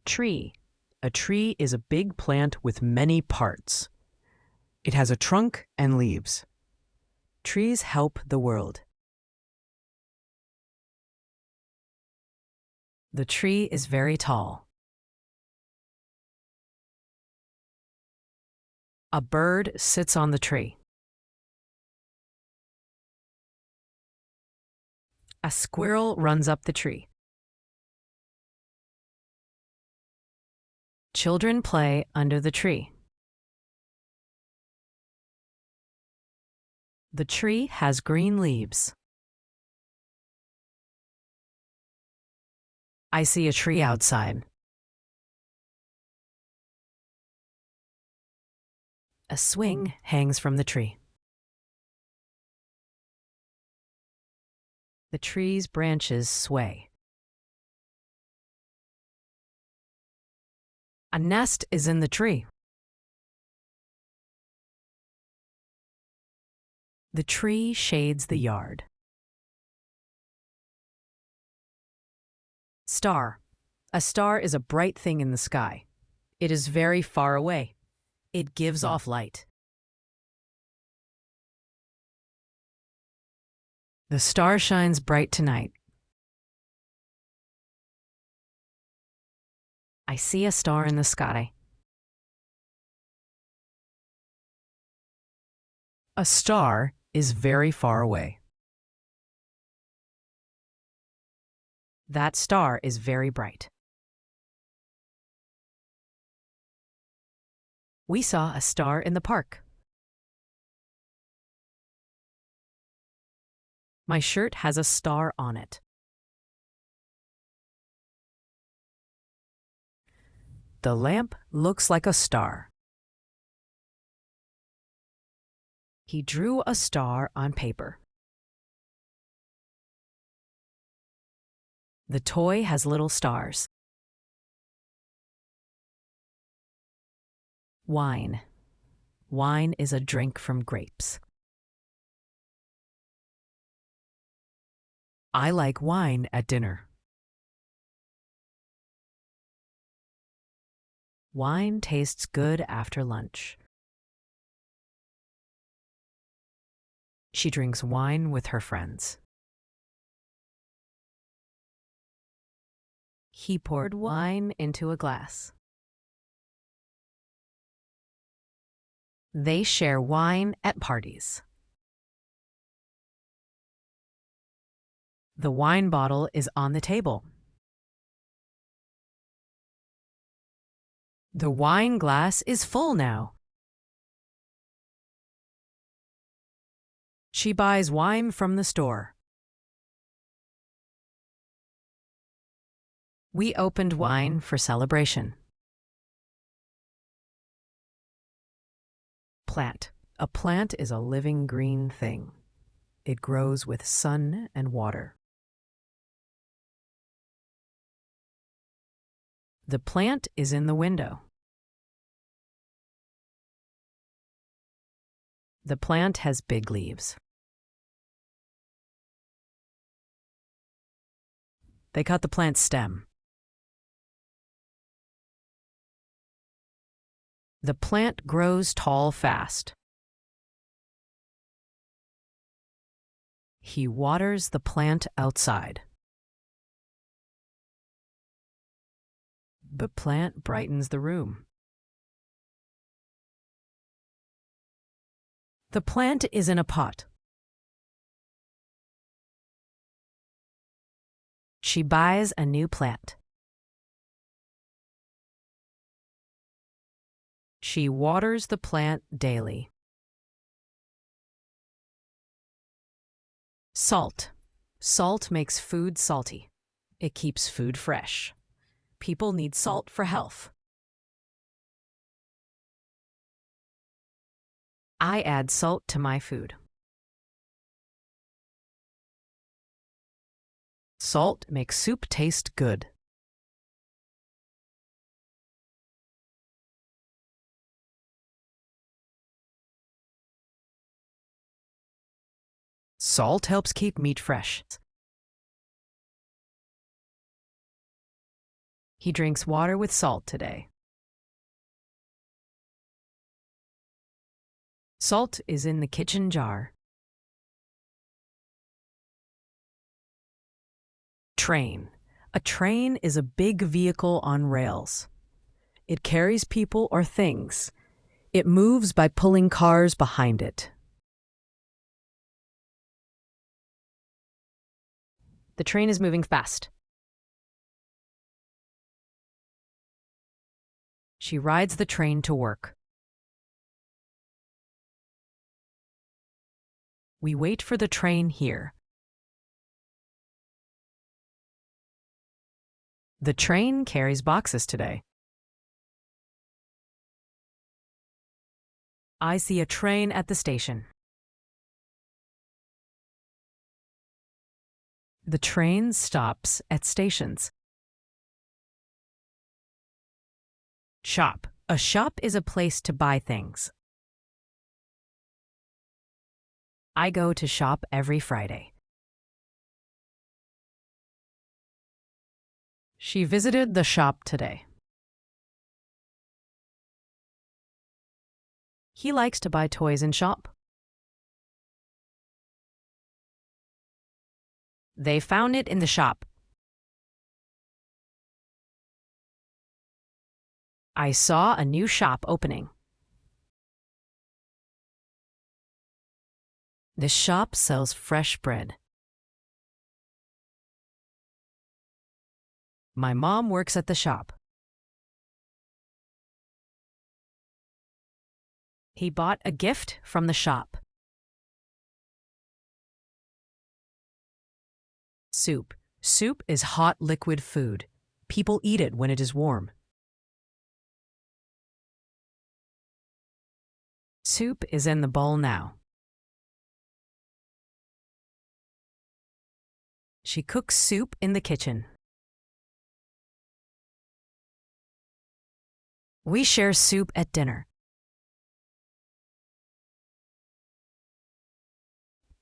Tree. A tree is a big plant with many parts. It has a trunk and leaves. Trees help the world. The tree is very tall. A bird sits on the tree. A squirrel runs up the tree. Children play under the tree. The tree has green leaves. I see a tree outside. A swing hangs from the tree. The tree's branches sway. A nest is in the tree. The tree shades the yard. Star. A star is a bright thing in the sky. It is very far away. It gives off light. The star shines bright tonight. I see a star in the sky. A star is very far away. That star is very bright. We saw a star in the park. My shirt has a star on it. The lamp looks like a star. He drew a star on paper. The toy has little stars. Wine. Wine is a drink from grapes. I like wine at dinner. Wine tastes good after lunch. She drinks wine with her friends. He poured wine into a glass. They share wine at parties. The wine bottle is on the table. The wine glass is full now. She buys wine from the store. We opened wine for celebration. Plant. A plant is a living green thing. It grows with sun and water. The plant is in the window. The plant has big leaves. They cut the plant's stem. The plant grows tall fast. He waters the plant outside. The plant brightens the room. The plant is in a pot. She buys a new plant. She waters the plant daily. Salt. Salt makes food salty. It keeps food fresh. People need salt for health. I add salt to my food. Salt makes soup taste good. Salt helps keep meat fresh. He drinks water with salt today. Salt is in the kitchen jar. Train. A train is a big vehicle on rails. It carries people or things. It moves by pulling cars behind it. The train is moving fast. She rides the train to work. We wait for the train here. The train carries boxes today. I see a train at the station. The train stops at stations. Shop. A shop is a place to buy things. I go to shop every Friday. She visited the shop today. He likes to buy toys in shop. They found it in the shop. I saw a new shop opening. This shop sells fresh bread. My mom works at the shop. He bought a gift from the shop. Soup. Soup is hot liquid food. People eat it when it is warm. Soup is in the bowl now. She cooks soup in the kitchen. We share soup at dinner.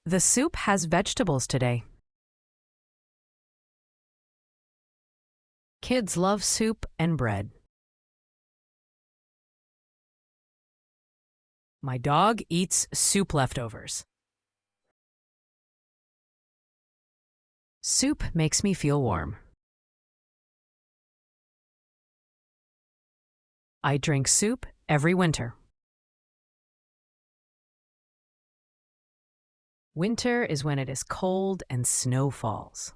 The soup has vegetables today. Kids love soup and bread. My dog eats soup leftovers. Soup makes me feel warm. I drink soup every winter. Winter is when it is cold and snow falls.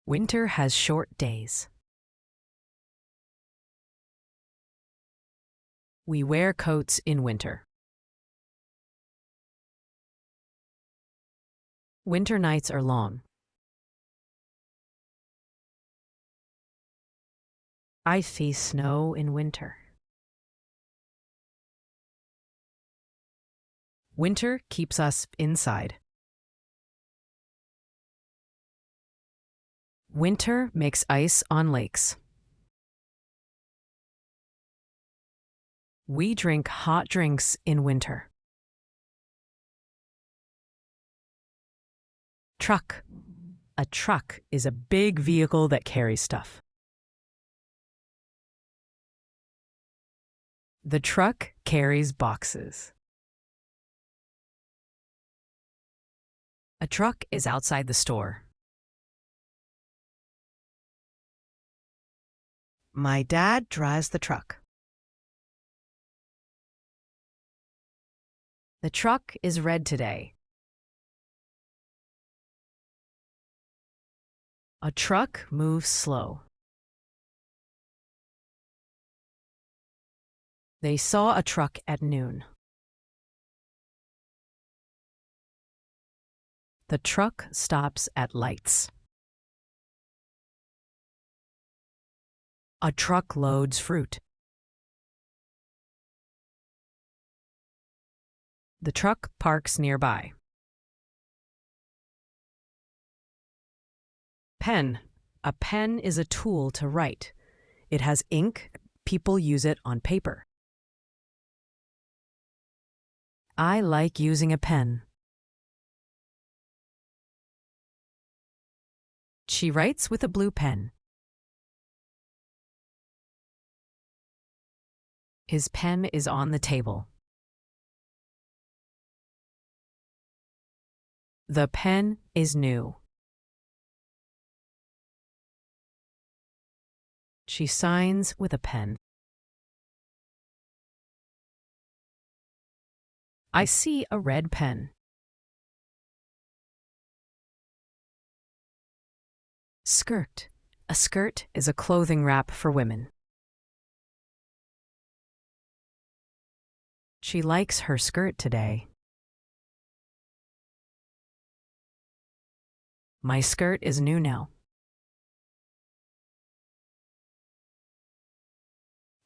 Winter has short days. We wear coats in winter. Winter nights are long. I see snow in winter. Winter keeps us inside. Winter makes ice on lakes. We drink hot drinks in winter. Truck. A truck is a big vehicle that carries stuff. The truck carries boxes. A truck is outside the store. My dad drives the truck. The truck is red today. A truck moves slow. They saw a truck at noon. The truck stops at lights. A truck loads fruit. The truck parks nearby. Pen. A pen is a tool to write. It has ink. People use it on paper. I like using a pen. She writes with a blue pen. His pen is on the table. The pen is new. She signs with a pen. I see a red pen. Skirt. A skirt is a clothing wrap for women. She likes her skirt today. My skirt is new now.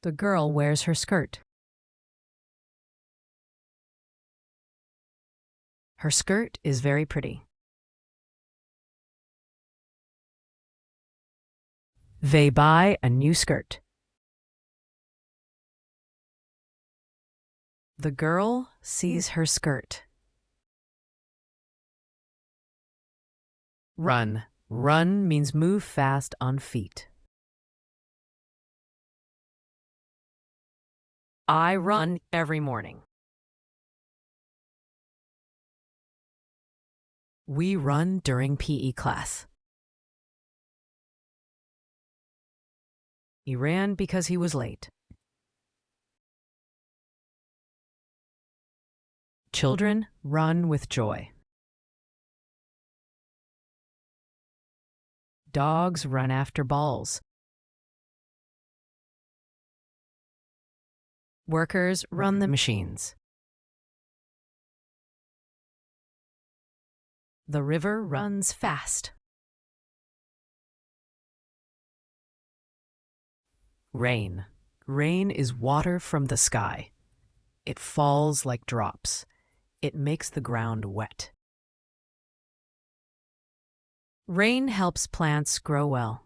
The girl wears her skirt. Her skirt is very pretty. They buy a new skirt. The girl sees her skirt. Run. Run means move fast on feet. I run every morning. We run during PE class. He ran because he was late. Children run with joy. Dogs run after balls. Workers run the machines. The river runs fast. Rain. Rain is water from the sky. It falls like drops. It makes the ground wet. Rain helps plants grow well.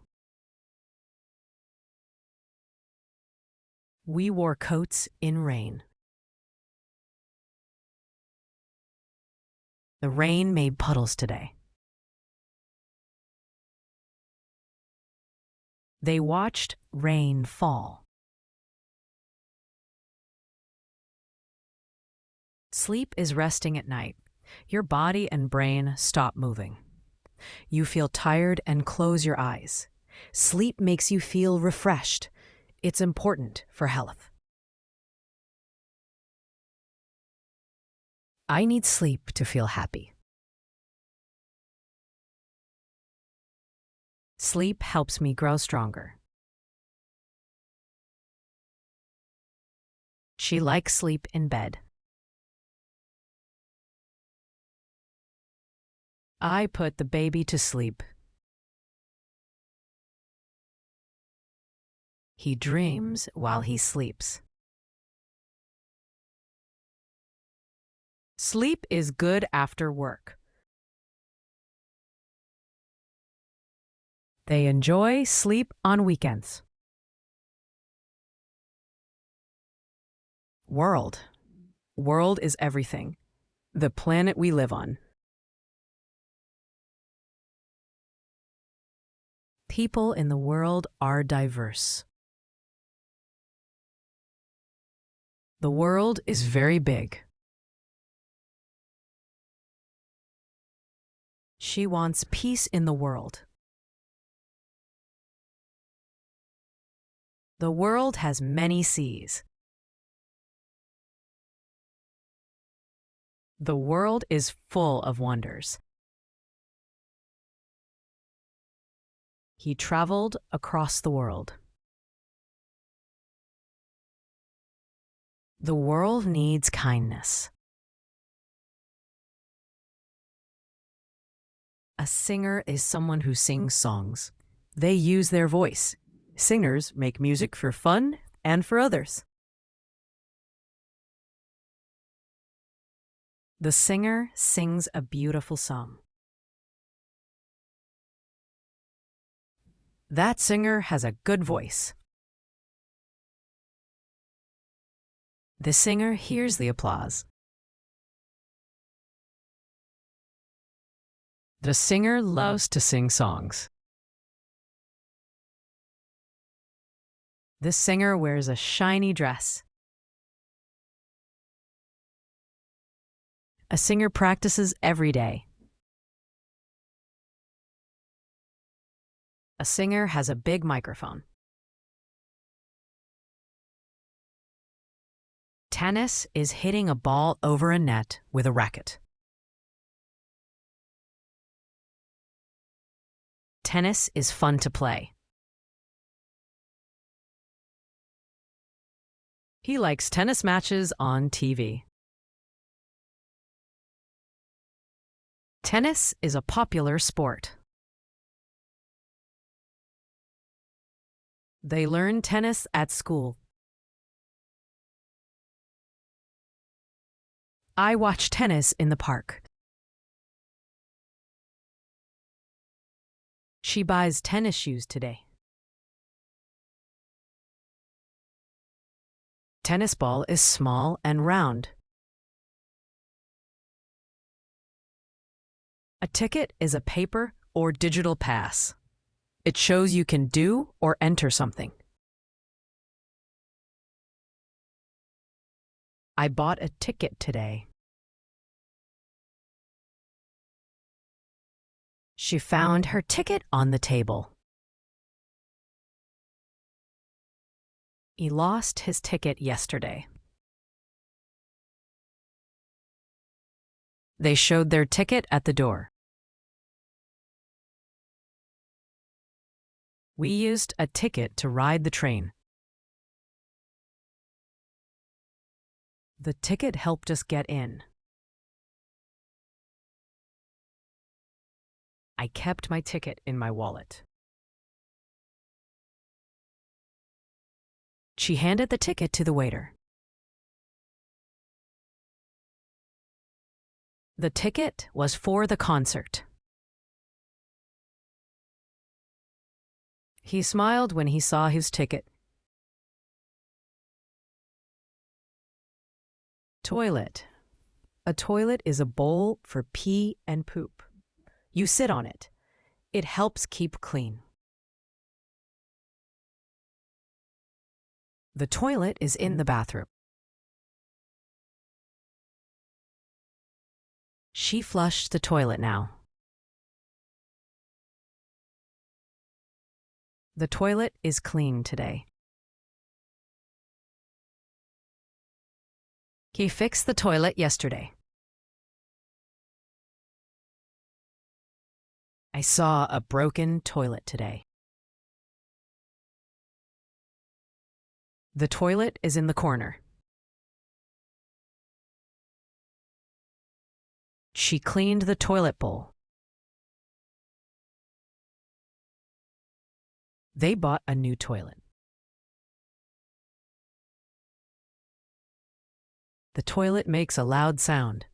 We wore coats in rain. The rain made puddles today. They watched rain fall. Sleep is resting at night. Your body and brain stop moving. You feel tired and close your eyes. Sleep makes you feel refreshed. It's important for health. I need sleep to feel happy. Sleep helps me grow stronger. She likes sleep in bed. I put the baby to sleep. He dreams while he sleeps. Sleep is good after work. They enjoy sleep on weekends. World. World is everything. The planet we live on. People in the world are diverse. The world is very big. She wants peace in the world. The world has many seas. The world is full of wonders. He traveled across the world. The world needs kindness. A singer is someone who sings songs. They use their voice. Singers make music for fun and for others. The singer sings a beautiful song. That singer has a good voice. The singer hears the applause. The singer loves to sing songs. This singer wears a shiny dress. A singer practices every day. A singer has a big microphone. Tennis is hitting a ball over a net with a racket. Tennis is fun to play. He likes tennis matches on TV. Tennis is a popular sport. They learn tennis at school. I watch tennis in the park. She buys tennis shoes today. Tennis ball is small and round. A ticket is a paper or digital pass. It shows you can do or enter something. I bought a ticket today. She found her ticket on the table. He lost his ticket yesterday. They showed their ticket at the door. We used a ticket to ride the train. The ticket helped us get in. I kept my ticket in my wallet. She handed the ticket to the waiter. The ticket was for the concert. He smiled when he saw his ticket. Toilet. A toilet is a bowl for pee and poop. You sit on it. It helps keep clean. The toilet is in the bathroom. She flushed the toilet now. The toilet is clean today. He fixed the toilet yesterday. I saw a broken toilet today. The toilet is in the corner. She cleaned the toilet bowl. They bought a new toilet. The toilet makes a loud sound.